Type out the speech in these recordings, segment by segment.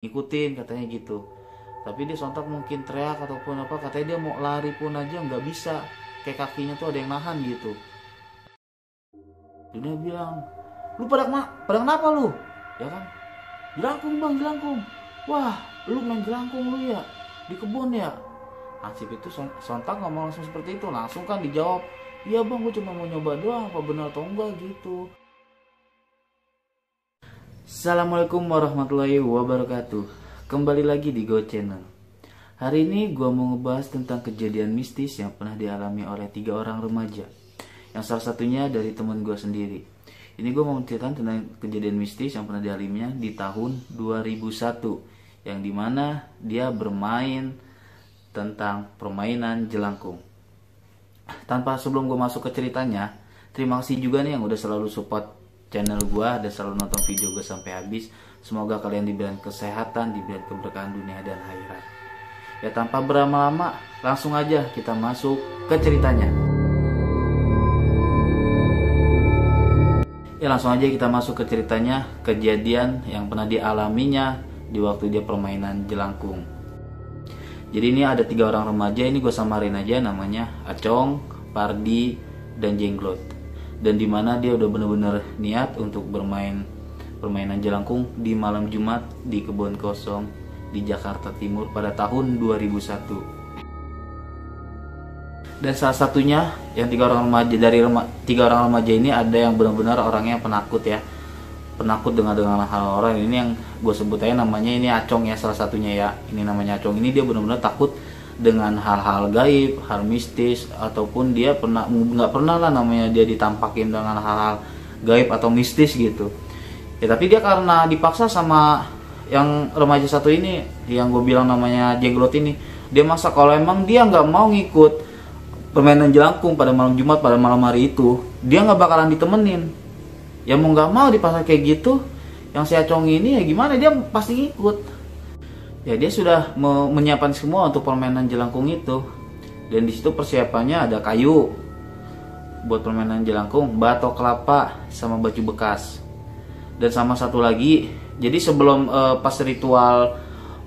ngikutin katanya gitu. Tapi dia sontak mungkin teriak ataupun apa, katanya dia mau lari pun aja nggak bisa, kayak kakinya tuh ada yang nahan gitu. Dia bilang, lu pada kenapa lu, ya kan, jelangkung bang, jelangkung. Wah, lu main jelangkung lu ya di kebun ya. Hansip itu sontak ngomong langsung seperti itu, langsung kan dijawab, iya bang, gue cuma mau nyoba doang, apa benar atau enggak gitu. Assalamualaikum warahmatullahi wabarakatuh. Kembali lagi di Go Channel. Hari ini gue mau ngebahas tentang kejadian mistis yang pernah dialami oleh 3 orang remaja, yang salah satunya dari teman gue sendiri. Ini gue mau menceritakan tentang kejadian mistis yang pernah dialaminya di tahun 2001, yang dimana dia bermain tentang permainan jelangkung. Tanpa sebelum gue masuk ke ceritanya, terima kasih juga nih yang udah selalu support channel gue dan selalu nonton video gue sampai habis. Semoga kalian diberikan kesehatan, diberikan keberkahan dunia dan akhirat. Ya tanpa berlama-lama, langsung aja kita masuk ke ceritanya. Ya langsung aja kita masuk ke ceritanya, kejadian yang pernah dialaminya di waktu dia permainan jelangkung. Jadi ini ada 3 orang remaja, ini gue samarin aja namanya Acong, Pardi, dan Jenglot. Dan dimana dia udah bener-bener niat untuk bermain permainan jelangkung di malam Jumat di kebun kosong di Jakarta Timur pada tahun 2001. Dan salah satunya yang 3 orang remaja, dari 3 orang remaja ini ada yang benar-benar orangnya penakut ya, penakut dengan hal orang. Ini yang gue sebut aja namanya ini Acong ya, salah satunya ya, ini namanya Acong. Ini dia benar-benar takut dengan hal-hal gaib, hal mistis, ataupun dia nggak pernah lah namanya dia ditampakin dengan hal-hal gaib atau mistis gitu. Ya tapi dia karena dipaksa sama yang remaja satu ini, yang gue bilang namanya Jenglot ini, dia maksa kalau emang dia nggak mau ngikut permainan jelangkung pada malam Jumat, pada malam hari itu, dia nggak bakalan ditemenin. Ya mau nggak mau dipaksa kayak gitu, yang si Acong ini ya gimana, dia pasti ngikut. Ya dia sudah menyiapkan semua untuk permainan jelangkung itu. Dan di situ persiapannya ada kayu buat permainan jelangkung, batok kelapa, sama baju bekas. Dan sama satu lagi, jadi sebelum pas ritual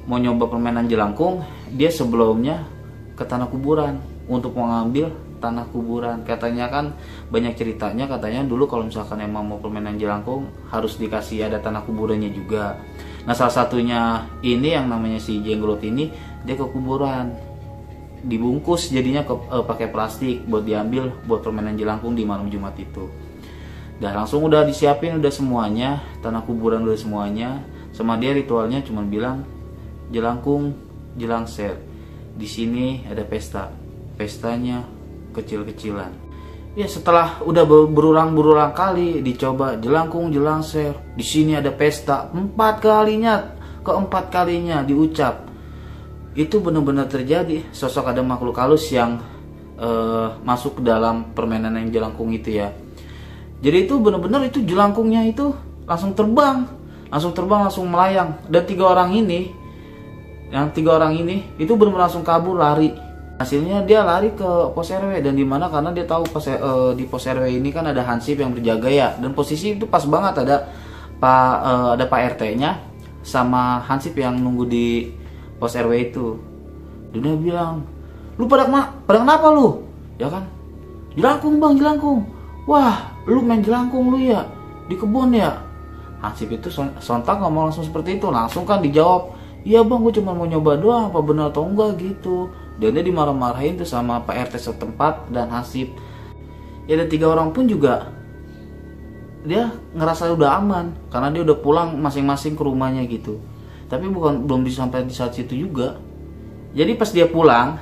mau nyoba permainan jelangkung, dia sebelumnya ke tanah kuburan untuk mengambil tanah kuburan. Katanya kan banyak ceritanya, katanya dulu kalau misalkan emang mau permainan jelangkung harus dikasih ada tanah kuburannya juga. Nah salah satunya ini yang namanya si Jenglot ini, dia ke kuburan, dibungkus jadinya pakai plastik buat diambil buat permainan jelangkung di malam Jumat itu. Dan langsung udah disiapin udah semuanya, tanah kuburan udah semuanya, sama dia ritualnya cuma bilang jelangkung jelangser, di sini ada pesta, pestanya kecil-kecilan. Ya setelah udah berulang kali dicoba jelangkung jelangser, di sini ada pesta, 4 kalinya, keempat kalinya diucap, itu benar-benar terjadi. Sosok ada makhluk halus yang masuk ke dalam permainan yang jelangkung itu ya. Jadi itu benar-benar itu jelangkungnya itu langsung terbang, langsung melayang. Dan 3 orang ini, yang 3 orang ini itu benar-benar langsung kabur lari. Hasilnya dia lari ke pos RW, dan dimana karena dia tahu di pos RW ini kan ada Hansip yang berjaga ya, dan posisi itu pas banget ada Pak RT-nya sama Hansip yang nunggu di pos RW itu. Dan dia bilang, lu pada kenapa lu, ya kan, jelangkung bang, jelangkung. Wah, lu main jelangkung lu ya di kebun ya. Hansip itu sontak ngomong langsung seperti itu, langsung kan dijawab, iya bang, gue cuma mau nyoba doang, apa benar atau enggak gitu. Dan dia dimarah-marahin tuh sama Pak RT setempat dan Hansip. Ya ada 3 orang pun juga dia ngerasa udah aman karena dia udah pulang masing-masing ke rumahnya gitu. Tapi belum sampai di saat situ juga. Jadi pas dia pulang,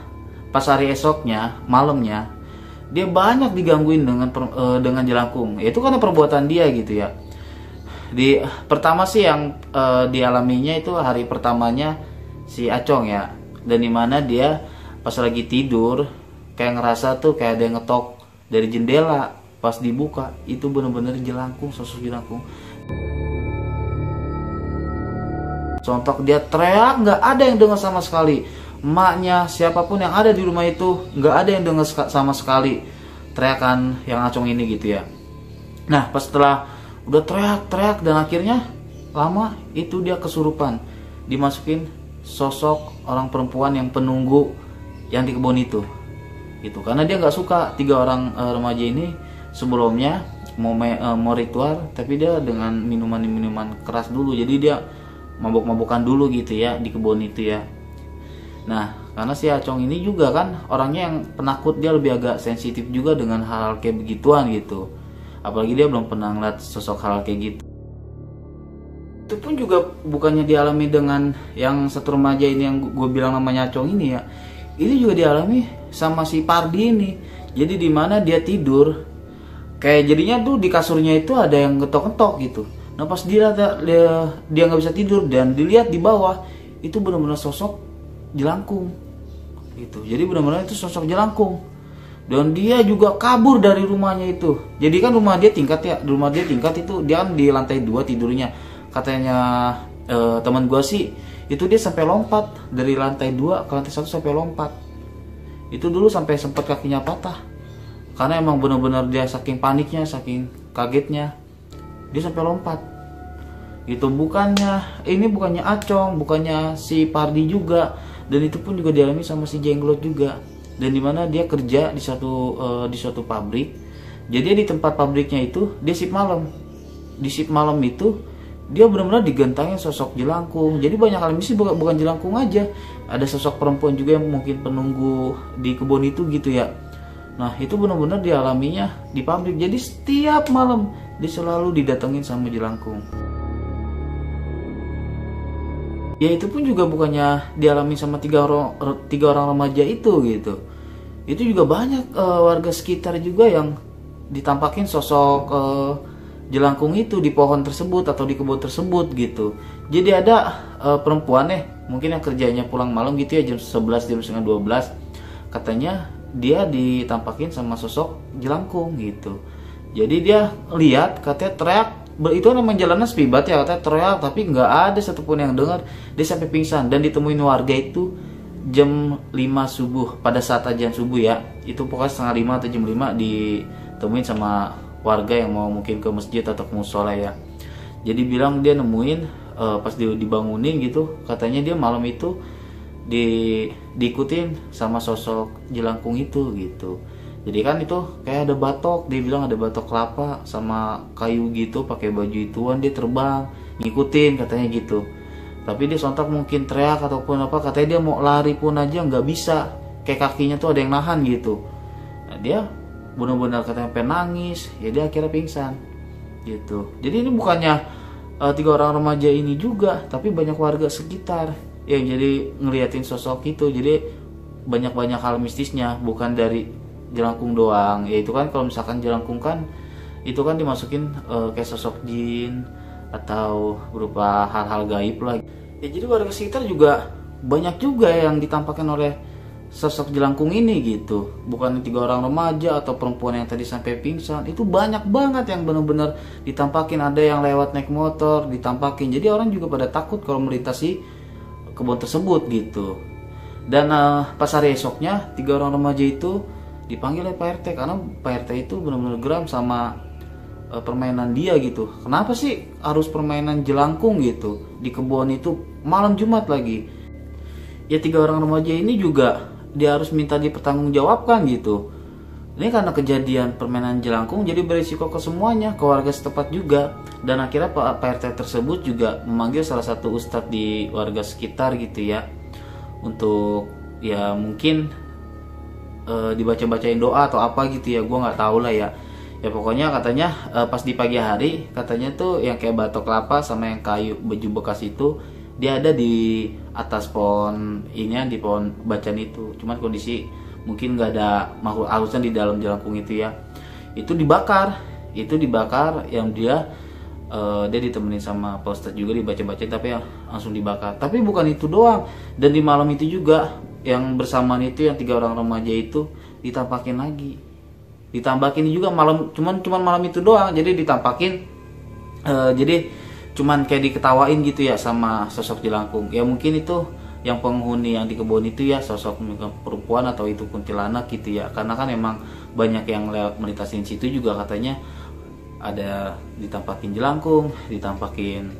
pas hari esoknya, malamnya, dia banyak digangguin dengan jelangkung. Ya, itu karena perbuatan dia gitu ya. Pertama sih yang dialaminya itu hari pertamanya si Acong ya. Dan dimana dia pas lagi tidur kayak ngerasa tuh kayak ada yang ngetok dari jendela. Pas dibuka itu bener-bener jelangkung, sosok jelangkung. Sontak dia teriak, nggak ada yang dengar sama sekali. Emaknya, siapapun yang ada di rumah itu nggak ada yang dengar sama sekali teriakan yang Acong ini gitu ya. Nah pas setelah udah teriak dan akhirnya lama itu dia kesurupan. dimasukin sosok orang perempuan yang penunggu yang di kebun itu gitu. Karena dia nggak suka 3 orang remaja ini sebelumnya mau ritual, tapi dia dengan minuman keras dulu, jadi dia mabuk-mabukan dulu gitu ya di kebun itu ya. Nah, karena si Acong ini juga kan orangnya yang penakut, dia lebih agak sensitif juga dengan hal kayak begituan gitu. Apalagi dia belum pernah ngeliat sosok hal kayak gitu. Itu pun juga bukannya dialami dengan yang satu remaja ini yang gue bilang namanya Acong ini ya. Ini juga dialami sama si Pardi ini. Jadi di mana dia tidur, kayak jadinya tuh di kasurnya itu ada yang ketok-ketok gitu. Nah pas dia nggak bisa tidur dan dilihat di bawah itu benar-benar sosok jelangkung gitu. Jadi benar-benar itu sosok jelangkung. Dan dia juga kabur dari rumahnya itu. Jadi kan rumah dia tingkat ya, rumah dia tingkat itu dia kan di lantai 2 tidurnya. Katanya teman gua sih itu dia sampai lompat dari lantai 2 ke lantai 1 sampai lompat. Itu dulu sampai sempat kakinya patah. Karena emang benar-benar dia saking paniknya, saking kagetnya, dia sampai lompat. Itu ini bukannya Acong, bukannya si Pardi juga, dan itu pun juga dialami sama si Jenglot juga. Dan dimana dia kerja di suatu pabrik. Jadi di tempat pabriknya itu dia shift malam. Di shift malam itu dia benar-benar digantangin sosok jelangkung. Jadi banyak hal misi bukan jelangkung aja, ada sosok perempuan juga yang mungkin penunggu di kebun itu gitu ya. Nah itu benar-benar dialaminya di pabrik. Jadi setiap malam dia selalu didatengin sama jelangkung. Ya itu pun juga bukannya dialami sama tiga orang remaja itu gitu. Itu juga banyak warga sekitar juga yang ditampakin sosok jelangkung itu di pohon tersebut atau di kebun tersebut gitu. Jadi ada perempuan mungkin yang kerjanya pulang malam gitu ya, jam 11, jam setengah 12. Katanya dia ditampakin sama sosok jelangkung gitu. Jadi dia lihat, katanya teriak, itu memang jalanan sepi banget ya, katanya teriak tapi nggak ada satupun yang dengar. Dia sampai pingsan dan ditemuin warga itu jam 5 subuh, pada saat ajan subuh ya. Itu pokoknya setengah 5 atau jam 5 ditemuin sama warga yang mau mungkin ke masjid atau ke musola ya. Jadi bilang dia nemuin pas dibangunin gitu, katanya dia malam itu diikutin sama sosok jelangkung itu gitu. Jadi kan itu kayak ada batok, dia bilang ada batok kelapa sama kayu gitu, pakai baju ituan, dia terbang ngikutin katanya gitu. Tapi dia sontak mungkin teriak ataupun apa, katanya dia mau lari pun aja nggak bisa, kayak kakinya tuh ada yang nahan gitu. Nah, dia benar-benar katanya sampai nangis, ya dia akhirnya pingsan gitu. Jadi ini bukannya 3 orang remaja ini juga, tapi banyak warga sekitar yang jadi ngeliatin sosok itu. Jadi banyak hal mistisnya, bukan dari jelangkung doang. Ya itu kan kalau misalkan jelangkung kan itu kan dimasukin kayak sosok jin atau berupa hal-hal gaib lah. Ya jadi warga sekitar juga banyak juga yang ditampakkan oleh sosok jelangkung ini gitu. Bukan 3 orang remaja atau perempuan yang tadi sampai pingsan, itu banyak banget yang benar-benar ditampakin. Ada yang lewat naik motor ditampakin. Jadi orang juga pada takut kalau melintasi kebun tersebut gitu. Dan pas hari esoknya 3 orang remaja itu dipanggil oleh Pak RT karena Pak RT itu benar-benar geram sama permainan dia gitu. Kenapa sih harus permainan jelangkung gitu di kebun itu malam Jumat lagi? Ya 3 orang remaja ini juga dia harus minta dipertanggungjawabkan gitu. Ini karena kejadian permainan jelangkung jadi berisiko ke semuanya, ke warga setempat juga. Dan akhirnya Pak RT tersebut juga memanggil salah satu ustadz di warga sekitar gitu ya, untuk ya mungkin dibaca-bacain doa atau apa gitu ya, gue nggak tahu lah ya. Ya pokoknya katanya pas di pagi hari katanya tuh yang kayak batok kelapa sama yang kayu baju bekas itu dia ada di atas pohon ini, di pohon bacaan itu. Cuman kondisi mungkin nggak ada makhluk halusnya di dalam jelangkung itu ya. Itu dibakar yang dia ditemenin sama Pak Ustadz juga dibaca-bacain, tapi langsung dibakar. Tapi bukan itu doang, dan di malam itu juga yang bersamaan itu yang 3 orang remaja itu ditampakin lagi. Ditambahin juga malam, cuman malam itu doang. Jadi ditampakin jadi cuman kayak diketawain gitu ya sama sosok jelangkung. Ya mungkin itu yang penghuni yang di kebun itu ya sosok perempuan atau itu kuntilanak gitu ya. Karena kan emang banyak yang lewat melitasin situ juga katanya ada ditampakin jelangkung, ditampakin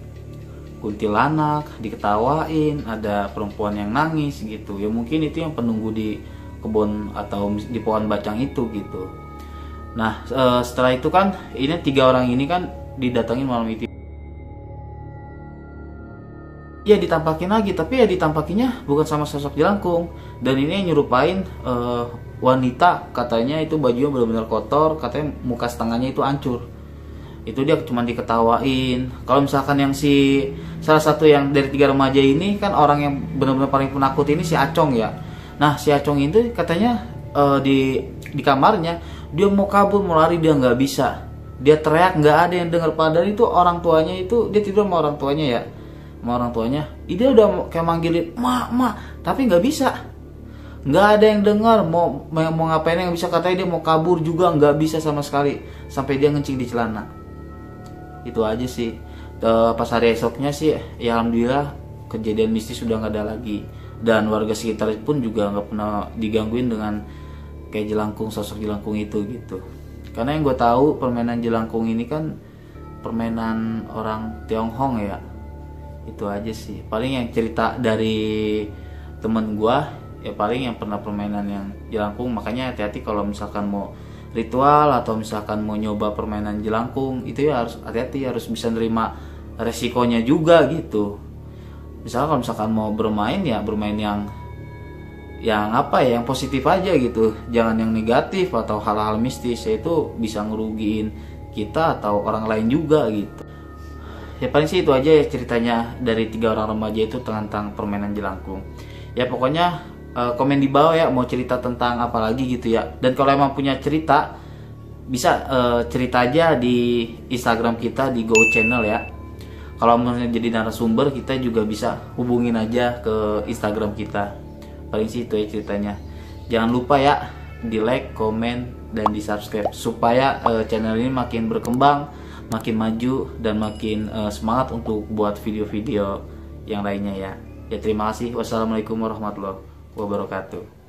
kuntilanak, diketawain, ada perempuan yang nangis gitu. Ya mungkin itu yang penunggu di kebun atau di pohon bacang itu gitu. Nah setelah itu kan ini 3 orang ini kan didatangin malam itu. Ya ditampakin lagi, tapi ya ditampakinya bukan sama sosok jelangkung. Dan ini yang nyerupain wanita, katanya itu bajunya benar-benar kotor, katanya muka setengahnya itu hancur. Itu dia cuma diketawain. Kalau misalkan yang si salah satu yang dari 3 remaja ini kan orang yang benar-benar paling penakut ini si Acong ya. Nah si Acong itu katanya di kamarnya dia mau kabur, mau lari, dia nggak bisa. Dia teriak, nggak ada yang dengar. Padahal itu orang tuanya, itu dia tidur sama orang tuanya ya, sama orang tuanya. Dia udah kayak manggilin mak, tapi nggak bisa, nggak ada yang dengar. Mau ngapain yang bisa, katanya dia mau kabur juga nggak bisa sama sekali, sampai dia ngencing di celana. Itu aja sih. Pas hari esoknya sih ya alhamdulillah kejadian mistis sudah nggak ada lagi, dan warga sekitar pun juga nggak pernah digangguin dengan kayak jelangkung, sosok jelangkung itu gitu. Karena yang gue tahu permainan jelangkung ini kan permainan orang Tionghoa ya. Itu aja sih paling yang cerita dari temen gue, ya paling yang pernah permainan yang jelangkung. Makanya hati-hati kalau misalkan mau ritual atau misalkan mau nyoba permainan jelangkung, itu ya harus hati-hati, harus bisa nerima resikonya juga gitu. Misalkan kalau misalkan mau bermain, ya bermain yang apa ya, yang positif aja gitu, jangan yang negatif atau hal-hal mistis, yaitu bisa ngerugiin kita atau orang lain juga gitu. Ya paling sih itu aja ya ceritanya dari 3 orang remaja itu tentang permainan jelangkung. Ya pokoknya komen di bawah ya mau cerita tentang apa lagi gitu ya. Dan kalau emang punya cerita bisa cerita aja di Instagram kita di Go Channel ya. Kalau mau jadi narasumber, kita juga bisa hubungin aja ke Instagram kita. Paling sih itu ya ceritanya. Jangan lupa ya di like, komen, dan di subscribe supaya channel ini makin berkembang, makin maju, dan makin semangat untuk buat video-video yang lainnya ya. Ya terima kasih. Wassalamualaikum warahmatullahi wabarakatuh.